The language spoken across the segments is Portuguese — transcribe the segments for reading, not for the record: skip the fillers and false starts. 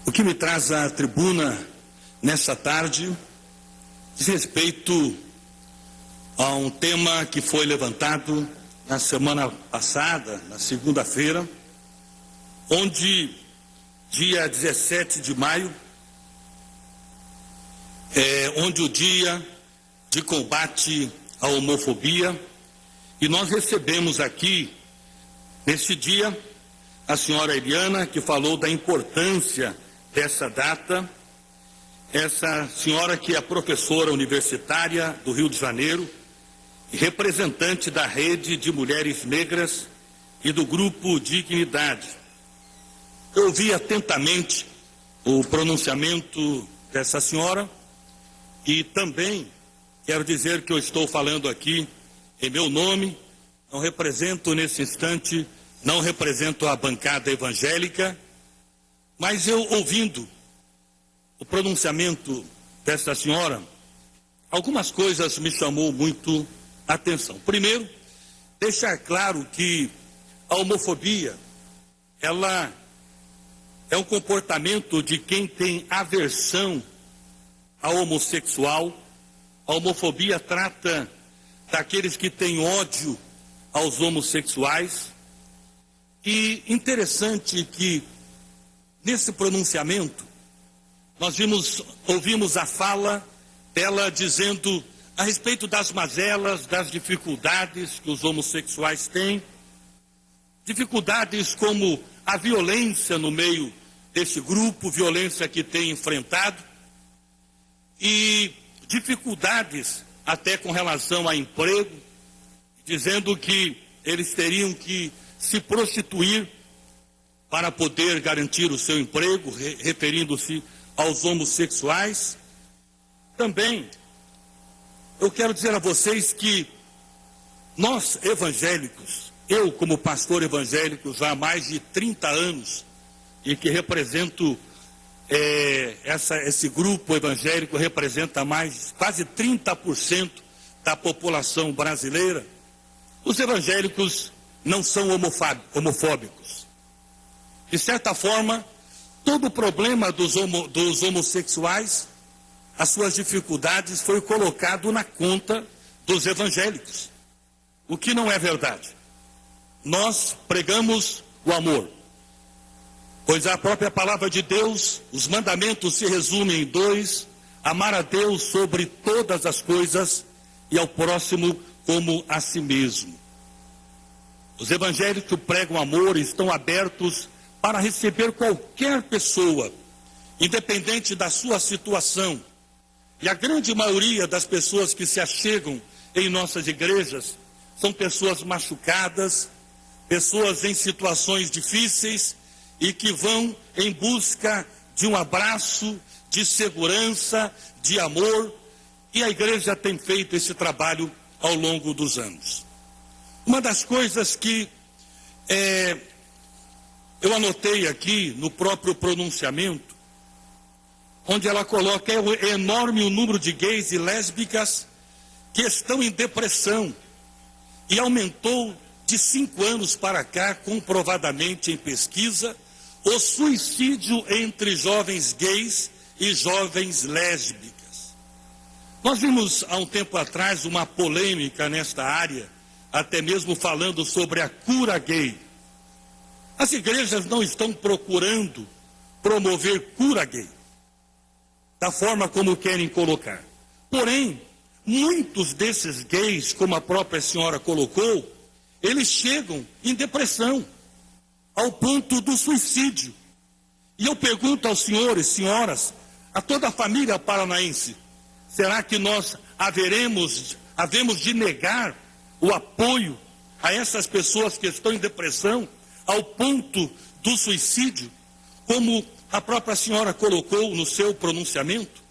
O que me traz à tribuna nessa tarde diz respeito a um tema que foi levantado na semana passada, na segunda-feira, onde, dia 17 de maio, onde o dia de combate à homofobia, e nós recebemos aqui, nesse dia, a senhora Eliana, que falou da importância dessa data, essa senhora que é professora universitária do Rio de Janeiro, e representante da Rede de Mulheres Negras e do Grupo Dignidade. Eu ouvi atentamente o pronunciamento dessa senhora e também quero dizer que eu estou falando aqui em meu nome, não represento nesse instante, não represento a bancada evangélica, mas eu ouvindo o pronunciamento dessa senhora, algumas coisas me chamou muito a atenção. Primeiro, deixar claro que a homofobia, ela é um comportamento de quem tem aversão ao homossexual. A homofobia trata daqueles que têm ódio aos homossexuais. E interessante que, nesse pronunciamento, nós ouvimos a fala dela dizendo a respeito das mazelas, das dificuldades que os homossexuais têm, dificuldades como a violência no meio desse grupo, violência que tem enfrentado, e dificuldades até com relação a emprego, dizendo que eles teriam que se prostituir para poder garantir o seu emprego, referindo-se aos homossexuais. Também eu quero dizer a vocês que nós evangélicos, eu como pastor evangélico já há mais de 30 anos, e que represento esse grupo evangélico representa quase 30% da população brasileira. Os evangélicos não são homofóbicos. De certa forma, todo o problema dos homossexuais, as suas dificuldades, foi colocado na conta dos evangélicos, o que não é verdade. Nós pregamos o amor, pois a própria palavra de Deus, os mandamentos se resumem em dois: amar a Deus sobre todas as coisas e ao próximo como a si mesmo. Os evangélicos pregam amor e estão abertos para receber qualquer pessoa, independente da sua situação. E a grande maioria das pessoas que se achegam em nossas igrejas são pessoas machucadas, pessoas em situações difíceis e que vão em busca de um abraço, de segurança, de amor, e a igreja tem feito esse trabalho ao longo dos anos. Uma das coisas que eu anotei aqui no próprio pronunciamento, onde ela coloca: é enorme o número de gays e lésbicas que estão em depressão, e aumentou de 5 anos para cá, comprovadamente em pesquisa, o suicídio entre jovens gays e jovens lésbicas. Nós vimos há um tempo atrás uma polêmica nesta área, até mesmo falando sobre a cura gay. As igrejas não estão procurando promover cura gay, da forma como querem colocar. Porém, muitos desses gays, como a própria senhora colocou, eles chegam em depressão, ao ponto do suicídio. E eu pergunto aos senhores, senhoras, a toda a família paranaense: será que nós havemos de negar o apoio a essas pessoas que estão em depressão, ao ponto do suicídio, como a própria senhora colocou no seu pronunciamento?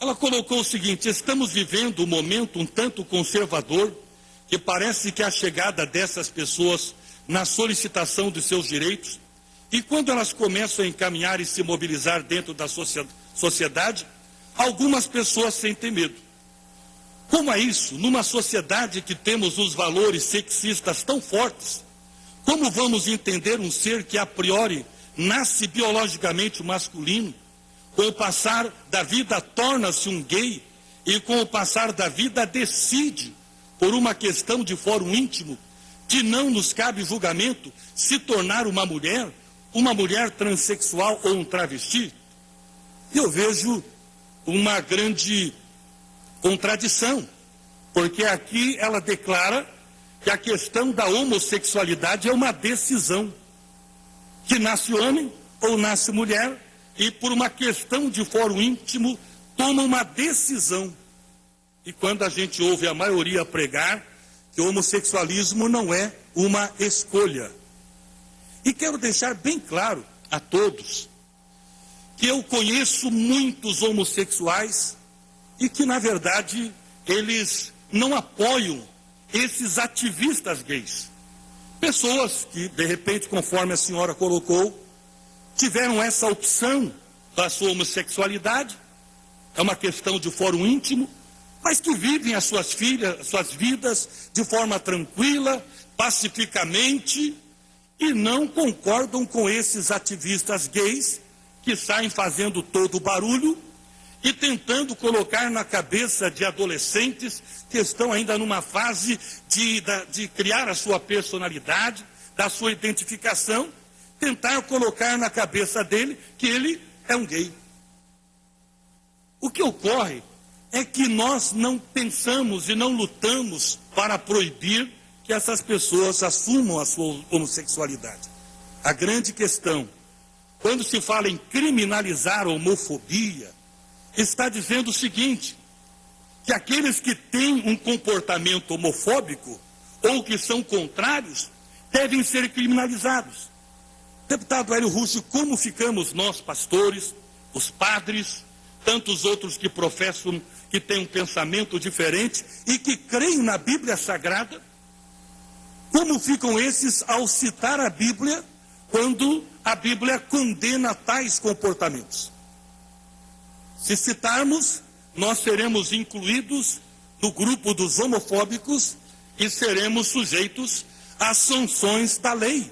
Ela colocou o seguinte: estamos vivendo um momento um tanto conservador, que parece que a chegada dessas pessoas na solicitação dos seus direitos, e quando elas começam a encaminhar e se mobilizar dentro da sociedade, algumas pessoas sentem medo. Como é isso? Numa sociedade que temos os valores sexistas tão fortes, como vamos entender um ser que a priori nasce biologicamente masculino, com o passar da vida torna-se um gay e com o passar da vida decide, por uma questão de fórum íntimo, que não nos cabe julgamento, se tornar uma mulher transexual ou um travesti. Eu vejo uma grande contradição, porque aqui ela declara que a questão da homossexualidade é uma decisão, que nasce homem ou nasce mulher, e por uma questão de fórum íntimo, toma uma decisão. E quando a gente ouve a maioria pregar que o homossexualismo não é uma escolha. E quero deixar bem claro a todos que eu conheço muitos homossexuais e que, na verdade, eles não apoiam esses ativistas gays. Pessoas que, de repente, conforme a senhora colocou, tiveram essa opção da sua homossexualidade, é uma questão de fórum íntimo, mas que vivem as suas vidas de forma tranquila, pacificamente, e não concordam com esses ativistas gays que saem fazendo todo o barulho e tentando colocar na cabeça de adolescentes que estão ainda numa fase de criar a sua personalidade, da sua identificação, tentar colocar na cabeça dele que ele é um gay. O que ocorre é que nós não pensamos e não lutamos para proibir que essas pessoas assumam a sua homossexualidade. A grande questão, quando se fala em criminalizar a homofobia, está dizendo o seguinte, que aqueles que têm um comportamento homofóbico ou que são contrários devem ser criminalizados. Deputado Hélio Russo, como ficamos nós, pastores, os padres, tantos outros que professam que têm um pensamento diferente e que creem na Bíblia Sagrada? Como ficam esses ao citar a Bíblia quando a Bíblia condena tais comportamentos? Se citarmos, nós seremos incluídos no grupo dos homofóbicos e seremos sujeitos às sanções da lei.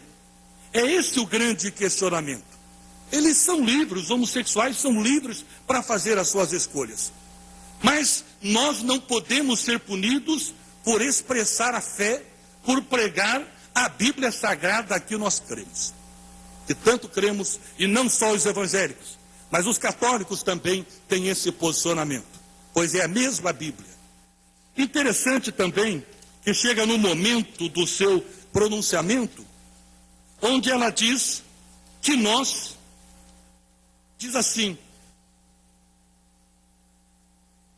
É esse o grande questionamento. Eles são livres, os homossexuais são livres para fazer as suas escolhas. Mas nós não podemos ser punidos por expressar a fé, por pregar a Bíblia Sagrada que nós cremos. E tanto cremos, e não só os evangélicos, mas os católicos também têm esse posicionamento, pois é a mesma Bíblia. Interessante também que chega no momento do seu pronunciamento, onde ela diz que diz assim,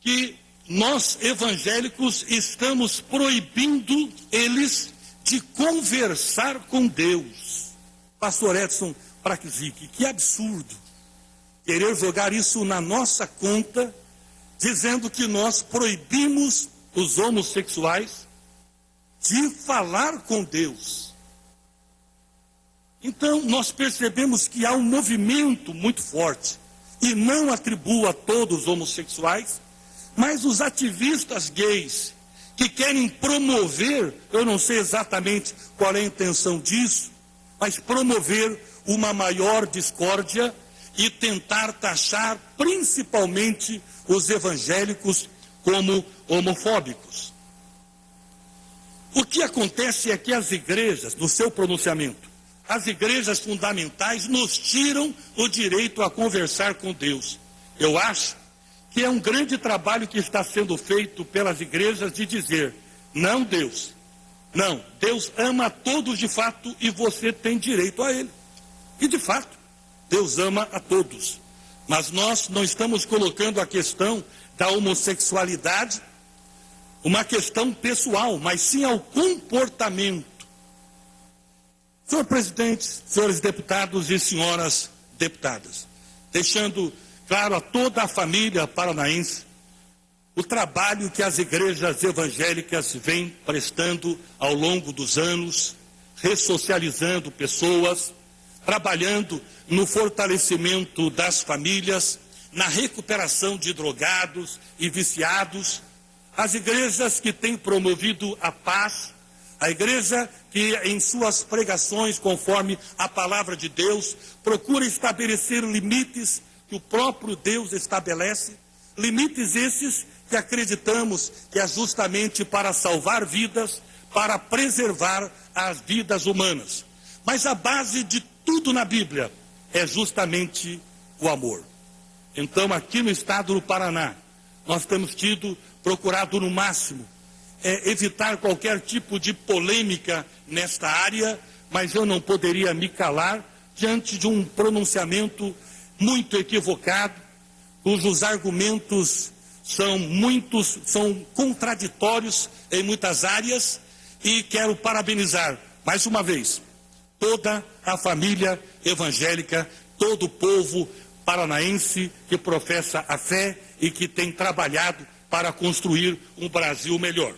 que nós evangélicos estamos proibindo eles de conversar com Deus. Pastor Edson Praxic, que absurdo querer jogar isso na nossa conta, dizendo que nós proibimos os homossexuais de falar com Deus. Então, nós percebemos que há um movimento muito forte, e não atribuo a todos os homossexuais, mas os ativistas gays, que querem promover, eu não sei exatamente qual é a intenção disso, mas promover uma maior discórdia e tentar taxar principalmente os evangélicos como homofóbicos. O que acontece é que as igrejas, no seu pronunciamento, as igrejas fundamentais nos tiram o direito a conversar com Deus. Eu acho que é um grande trabalho que está sendo feito pelas igrejas de dizer, não Deus, não, Deus ama a todos de fato e você tem direito a Ele. E de fato, Deus ama a todos. Mas nós não estamos colocando a questão da homossexualidade, uma questão pessoal, mas sim ao comportamento. Senhor presidente, senhores deputados e senhoras deputadas, deixando claro a toda a família paranaense o trabalho que as igrejas evangélicas vêm prestando ao longo dos anos, ressocializando pessoas, trabalhando no fortalecimento das famílias, na recuperação de drogados e viciados, as igrejas que têm promovido a paz, A igreja que em suas pregações, conforme a palavra de Deus, procura estabelecer limites que o próprio Deus estabelece, limites esses que acreditamos que é justamente para salvar vidas, para preservar as vidas humanas. Mas a base de tudo na Bíblia é justamente o amor. Então, aqui no estado do Paraná, nós temos procurado no máximo, evitar qualquer tipo de polêmica nesta área, mas eu não poderia me calar diante de um pronunciamento muito equivocado, cujos argumentos são contraditórios em muitas áreas, e quero parabenizar, mais uma vez, toda a família evangélica, todo o povo paranaense que professa a fé e que tem trabalhado para construir um Brasil melhor.